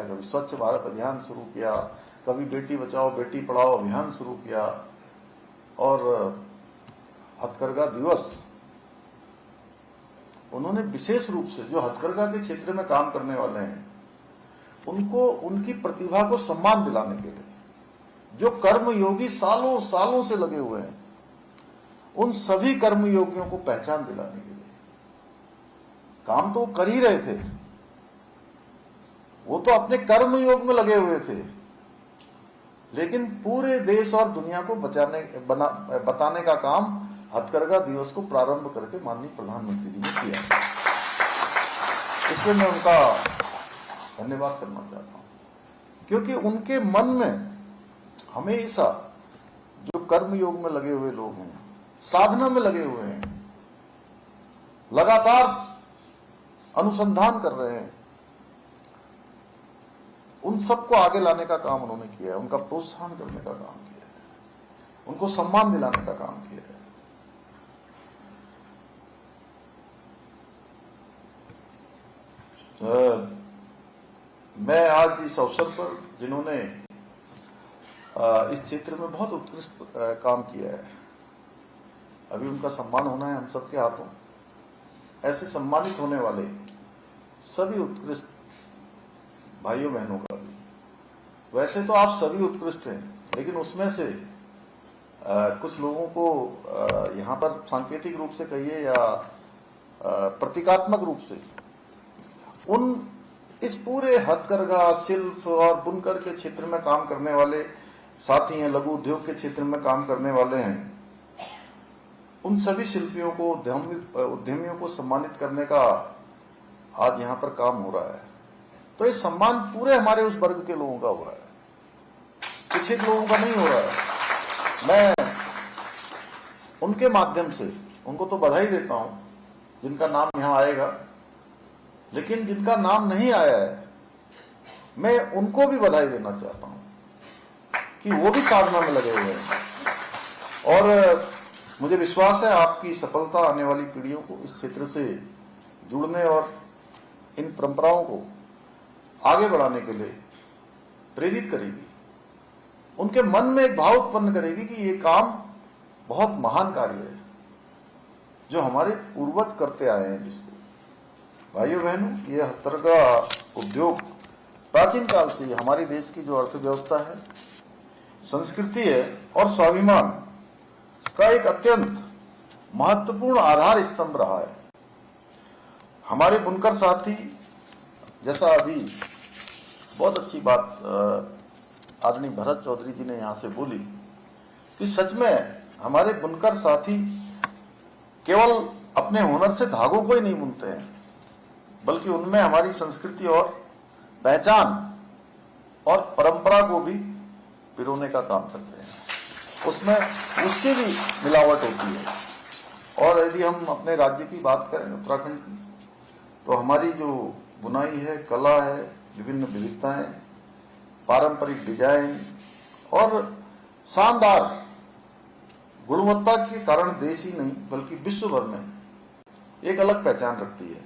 कभी स्वच्छ भारत अभियान शुरू किया, कभी बेटी बचाओ बेटी पढ़ाओ अभियान शुरू किया, और हथकरघा दिवस उन्होंने विशेष रूप से जो हथकरघा के क्षेत्र में काम करने वाले हैं उनको उनकी प्रतिभा को सम्मान दिलाने के लिए, जो कर्मयोगी सालों सालों से लगे हुए हैं, उन सभी कर्मयोगियों को पहचान दिलाने के लिए। काम तो कर ही रहे थे, वो तो अपने कर्मयोग में लगे हुए थे, लेकिन पूरे देश और दुनिया को बताने का काम हथकरघा दिवस को प्रारंभ करके माननीय प्रधानमंत्री जी ने किया। इसलिए मैं उनका धन्यवाद करना चाहता हूं, क्योंकि उनके मन में हमेशा जो कर्मयोग में लगे हुए लोग हैं, साधना में लगे हुए हैं, लगातार अनुसंधान कर रहे हैं, उन सबको आगे लाने का काम उन्होंने किया है, उनका प्रोत्साहन करने का काम किया है, उनको सम्मान दिलाने का काम किया है। मैं आज इस अवसर पर जिन्होंने इस क्षेत्र में बहुत उत्कृष्ट काम किया है, अभी उनका सम्मान होना है हम सबके हाथों। ऐसे सम्मानित होने वाले सभी उत्कृष्ट भाइयों बहनों का भी, वैसे तो आप सभी उत्कृष्ट हैं, लेकिन उसमें से कुछ लोगों को यहाँ पर सांकेतिक रूप से कहिए या प्रतीकात्मक रूप से उन इस पूरे हथकरघा, शिल्प और बुनकर के क्षेत्र में काम करने वाले साथी हैं, लघु उद्योग के क्षेत्र में काम करने वाले हैं, उन सभी शिल्पियों को, उद्यमियों को सम्मानित करने का आज यहाँ पर काम हो रहा है। तो ये सम्मान पूरे हमारे उस वर्ग के लोगों का हो रहा है, कुछ एक लोगों का नहीं हो रहा है। मैं उनके माध्यम से उनको तो बधाई देता हूं जिनका नाम यहां आएगा, लेकिन जिनका नाम नहीं आया है मैं उनको भी बधाई देना चाहता हूं कि वो भी साधना में लगे हुए हैं। और मुझे विश्वास है आपकी सफलता आने वाली पीढ़ियों को इस क्षेत्र से जुड़ने और इन परंपराओं को आगे बढ़ाने के लिए प्रेरित करेगी, उनके मन में एक भाव उत्पन्न करेगी कि ये काम बहुत महान कार्य है जो हमारे पूर्वज करते आए हैं। जिसको भाइयों बहनों, ये हथकरघा उद्योग प्राचीन काल से हमारे देश की जो अर्थव्यवस्था है, संस्कृति है और स्वाभिमान का एक अत्यंत महत्वपूर्ण आधार स्तंभ रहा है। हमारे बुनकर साथी, जैसा अभी बहुत अच्छी बात आदरणीय भरत चौधरी जी ने यहां से बोली कि सच में हमारे बुनकर साथी केवल अपने हुनर से धागों को ही नहीं बुनते हैं, बल्कि उनमें हमारी संस्कृति और पहचान और परंपरा को भी पिरोने का काम करते हैं। उसमें उसकी भी मिलावट होती है। और यदि हम अपने राज्य की बात करें, उत्तराखंड की, तो हमारी जो बुनाई है, कला है, विभिन्न विविधताएं, पारंपरिक डिजाइन और शानदार गुणवत्ता के कारण देश ही नहीं बल्कि विश्व भर में एक अलग पहचान रखती है।